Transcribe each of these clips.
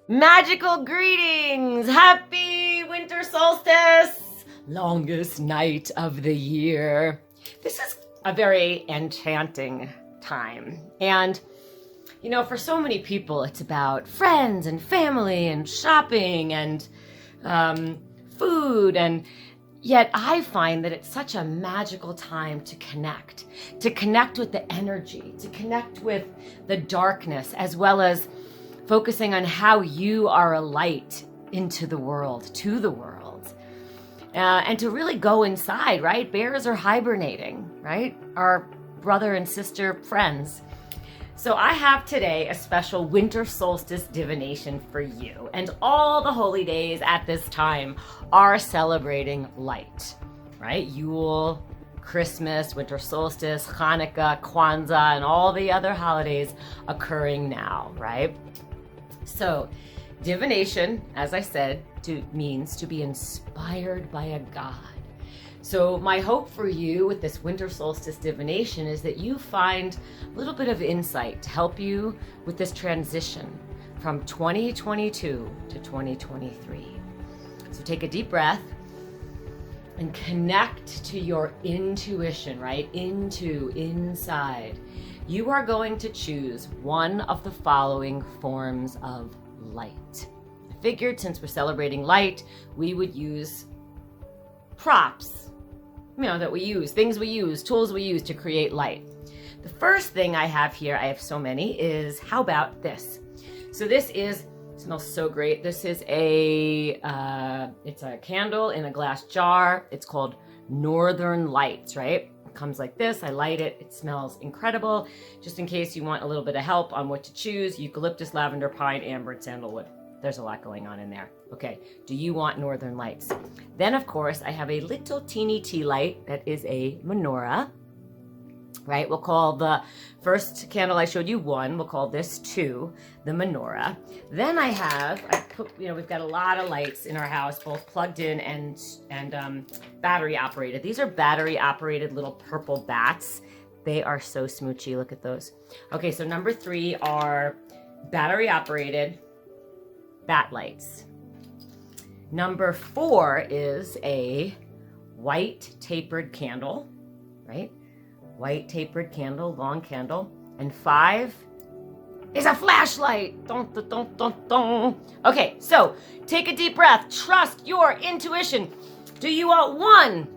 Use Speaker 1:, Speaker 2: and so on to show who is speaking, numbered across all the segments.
Speaker 1: Magical greetings! Happy winter solstice! Longest night of the year. This is a very enchanting time. And, you know, for so many people, it's about friends and family and shopping and food. And yet I find that it's such a magical time to connect with the energy, to connect with the darkness, as well as focusing on how you are a light into the world, to the world. And to really go inside, right? Bears are hibernating, right? Our brother and sister friends. So I have today a special winter solstice divination for you. And all the holy days at this time are celebrating light, right? Yule, Christmas, winter solstice, Hanukkah, Kwanzaa, and all the other holidays occurring now, right? So, divination, as I said, means to be inspired by a god. So my hope for you with this winter solstice divination is that you find a little bit of insight to help you with this transition from 2022 to 2023. So take a deep breath and connect to your intuition, right? Inside. You are going to choose one of the following forms of light. I figured since we're celebrating light, we would use props, that we use, things we use, tools we use to create light. The first thing I have here, I have so many, is how about this? So this smells so great. This is it's a candle in a glass jar. It's called Northern Lights, right? Comes like this. I light it. It smells incredible. Just in case you want a little bit of help on what to choose, eucalyptus, lavender, pine, amber, and sandalwood. There's a lot going on in there. Okay, do you want Northern Lights? Then, of course, I have a little teeny tea light that is a menorah, right? We'll call the first candle I showed you 1. We'll call this 2, the menorah. Then we've got a lot of lights in our house, both plugged in and battery operated. These are battery operated little purple bats. They are so smoochy. Look at those. Okay, so number 3 are battery operated bat lights. Number 4 is a white tapered candle, right? White tapered candle, long candle. And 5 is a flashlight. Dun, dun, dun, dun, dun. Okay, so take a deep breath. Trust your intuition. Do you want 1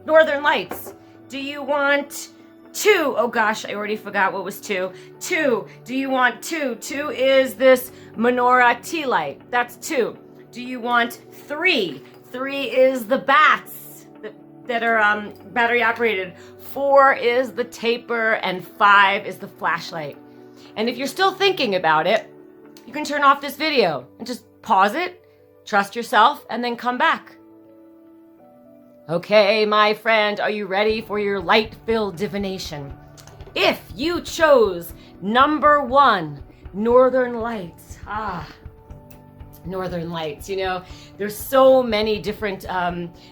Speaker 1: Northern Lights? Do you want 2? Oh gosh, I already forgot what was 2. 2. Do you want 2? 2 is this menorah tea light. That's 2. Do you want 3? 3 is the bats that are battery operated. 4 is the taper, and 5 is the flashlight. And if you're still thinking about it, you can turn off this video and just pause it, trust yourself, and then come back. Okay, my friend, are you ready for your light-filled divination? If you chose number 1, Northern Lights. Northern Lights, there's so many different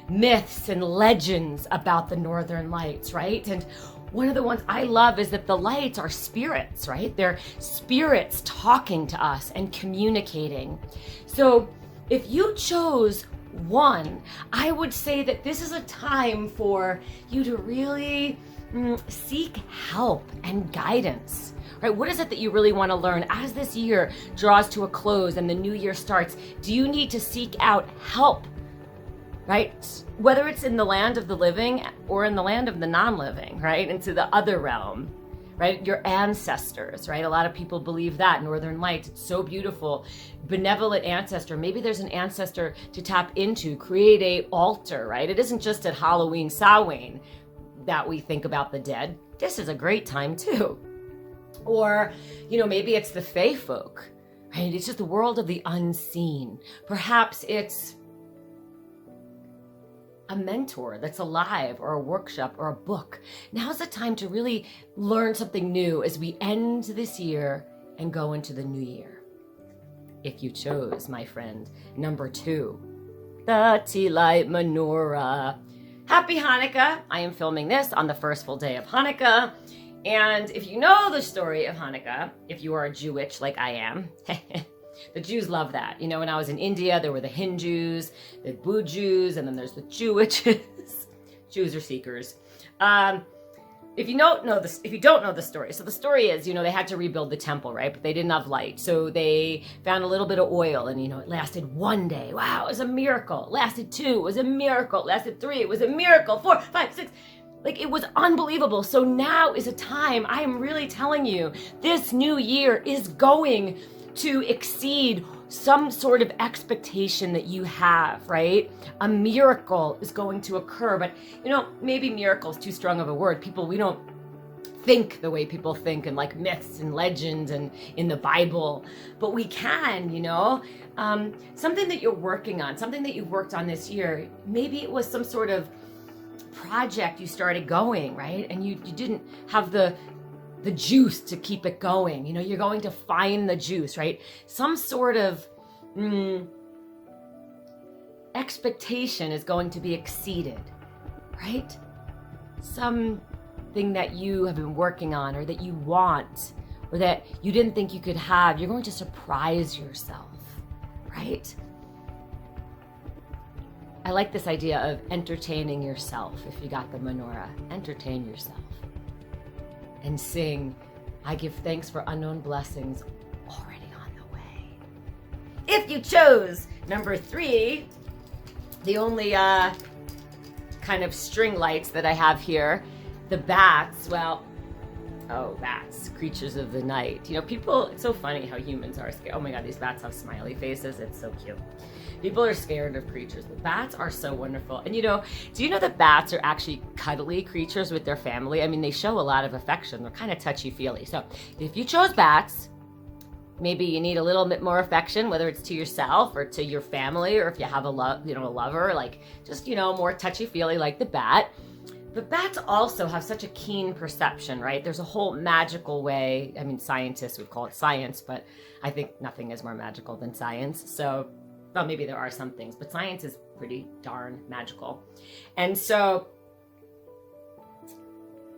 Speaker 1: myths and legends about the Northern Lights, right? And one of the ones I love is that the lights are spirits, right? They're spirits talking to us and communicating. So if you chose 1, I would say that this is a time for you to really seek help and guidance, right? What is it that you really want to learn as this year draws to a close and the new year starts? Do you need to seek out help, right? Whether it's in the land of the living or in the land of the non-living, right? Into the other realm, right? Your ancestors, right? A lot of people believe that. Northern Lights, it's so beautiful. Benevolent ancestor. Maybe there's an ancestor to tap into, create a altar, right? It isn't just at Halloween, Samhain that we think about the dead. This is a great time too. Or, maybe it's the fae folk, right? It's just the world of the unseen. Perhaps it's a mentor that's alive, or a workshop, or a book. Now's the time to really learn something new as we end this year and go into the new year. If you chose, my friend, number 2, the tea light menorah. Happy Hanukkah. I am filming this on the first full day of Hanukkah. And if you know the story of Hanukkah, if you are Jewish like I am, The Jews love that. You know, when I was in India, there were the Hindus, the Bujus, and then there's the Jewishes. Jews are seekers. If you don't know the story, so the story is, you know, they had to rebuild the temple, right? But they didn't have light. So they found a little bit of oil and, you know, it lasted 1 day. Wow, it was a miracle. It lasted 2, it was a miracle. It lasted 3, it was a miracle. 4, 5, 6. Like, it was unbelievable. So now is a time, I am really telling you, this new year is going to exceed some sort of expectation that you have, right? A miracle is going to occur, but you know, maybe miracle is too strong of a word. We don't think the way people think in like myths and legends and in the Bible, but we can, you know, something that you're working on, something that you've worked on this year. Maybe it was some sort of project you started going, right? And you didn't have the juice to keep it going. You know, you're going to find the juice, right? Some sort of expectation is going to be exceeded, right? Something that you have been working on or that you want or that you didn't think you could have, you're going to surprise yourself, right? I like this idea of entertaining yourself. If you got the menorah, entertain yourself. And sing, I give thanks for unknown blessings already on the way. If you chose number 3, the only kind of string lights that I have here, the bats, well, oh, bats, creatures of the night. You know, people, it's so funny how humans are scared. Oh my God, these bats have smiley faces. It's so cute. People are scared of creatures, but bats are so wonderful. And you know, do you know that bats are actually cuddly creatures with their family? I mean, they show a lot of affection. They're kind of touchy-feely. So if you chose bats, maybe you need a little bit more affection, whether it's to yourself or to your family, or if you have a lover, like just, you know, more touchy-feely like the bat. But bats also have such a keen perception, right? There's a whole magical way. I mean, scientists would call it science, but I think nothing is more magical than science. So, well, maybe there are some things, but science is pretty darn magical. And so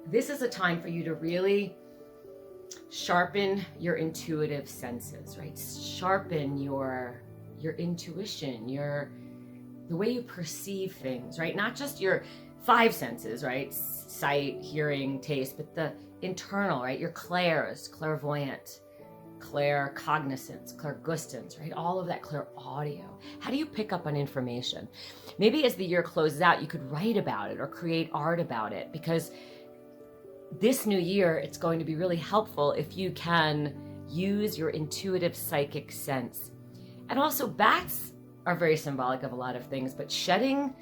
Speaker 1: this is a time for you to really sharpen your intuitive senses, right? Sharpen your intuition, the way you perceive things, right? Not just your 5 senses, right? Sight, hearing, taste, but the internal, right? Your clairs, clairvoyant, claircognizance, clairgustance, right? All of that clairaudio. How do you pick up on information? Maybe as the year closes out, you could write about it or create art about it, because this new year, it's going to be really helpful if you can use your intuitive psychic sense. And also, bats are very symbolic of a lot of things, but shedding,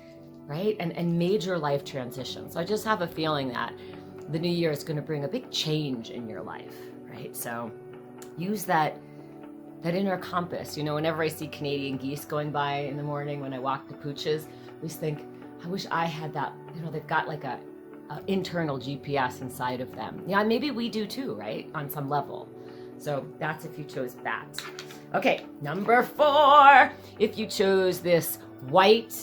Speaker 1: right? And major life transitions. So I just have a feeling that the new year is going to bring a big change in your life, right? So use that inner compass. You know, whenever I see Canadian geese going by in the morning when I walk the pooches, I always think, I wish I had that. You know, they've got like a internal GPS inside of them. Yeah, maybe we do too, right? On some level. So that's if you chose bats. Okay, number 4, if you chose this white,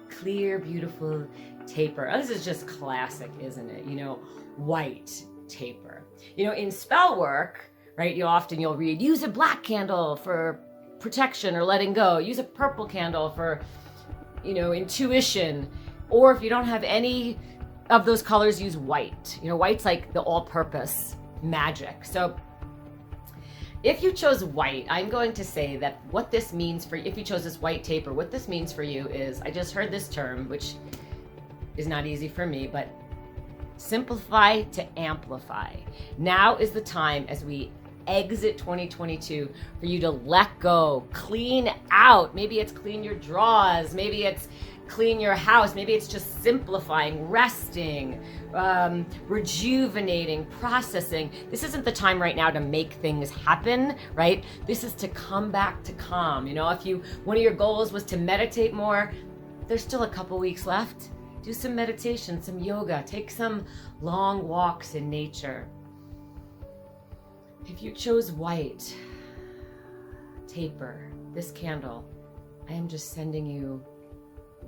Speaker 1: clear, beautiful taper. Oh, this is just classic, isn't it? You know, white taper. You know, in spell work, right, you'll read, use a black candle for protection or letting go. Use a purple candle for, you know, intuition. Or if you don't have any of those colors, use white. You know, white's like the all-purpose magic. So if you chose white, I'm going to say that what this means for you, if you chose this white taper, what this means for you is, I just heard this term, which is not easy for me, but simplify to amplify. Now is the time, as we exit 2022, for you to let go, clean out. Maybe it's clean your drawers, maybe it's clean your house, maybe it's just simplifying, resting, rejuvenating, processing. This isn't the time right now to make things happen, right? This is to come back to calm. You know, if one of your goals was to meditate more, there's still a couple weeks left. Do some meditation, some yoga, take some long walks in nature. If you chose white taper, this candle, I am just sending you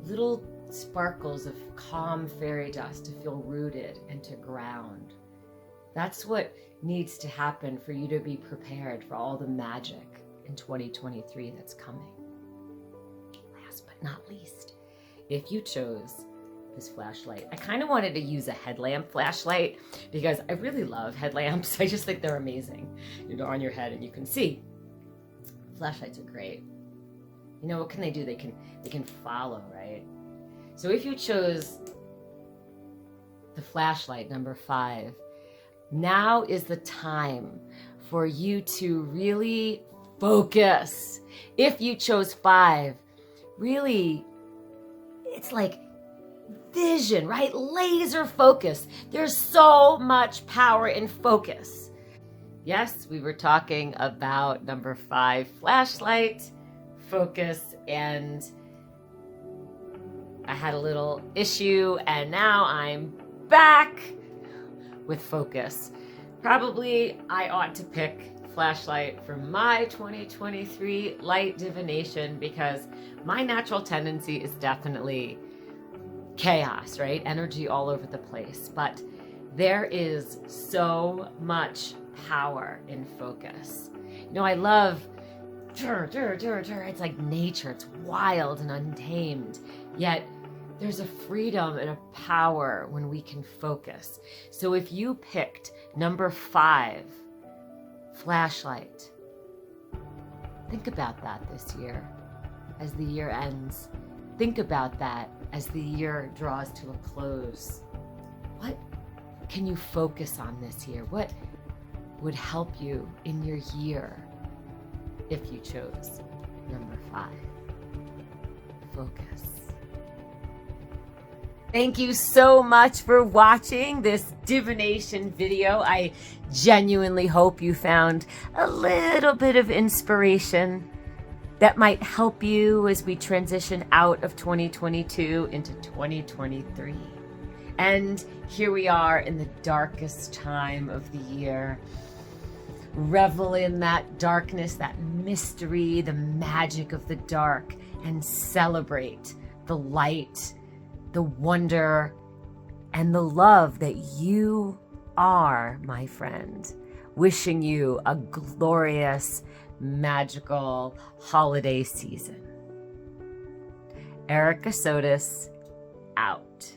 Speaker 1: little sparkles of calm fairy dust to feel rooted and to ground. That's what needs to happen for you to be prepared for all the magic in 2023 that's coming. Last but not least, if you chose this flashlight, I kind of wanted to use a headlamp flashlight because I really love headlamps. I just think they're amazing. They're on your head and you can see. Flashlights are great. You know, what can they do? They can follow, right? So if you chose the flashlight, number 5, now is the time for you to really focus. If you chose 5, really, it's like vision, right? Laser focus. There's so much power in focus. Yes, we were talking about number 5, flashlight, focus, and I had a little issue, and now I'm back with focus. Probably I ought to pick flashlight for my 2023 light divination because my natural tendency is definitely chaos, right? Energy all over the place. But there is so much power in focus. You know, I love it's like nature. It's wild and untamed. Yet there's a freedom and a power when we can focus. So if you picked number 5, flashlight, think about that this year as the year ends. Think about that as the year draws to a close. What can you focus on this year? What would help you in your year if you chose number 5? Focus. Thank you so much for watching this divination video. I genuinely hope you found a little bit of inspiration that might help you as we transition out of 2022 into 2023. And here we are in the darkest time of the year. Revel in that darkness, that mystery, the magic of the dark, and celebrate the light, the wonder, and the love that you are, my friend. Wishing you a glorious, magical holiday season. Erica Sotis, out.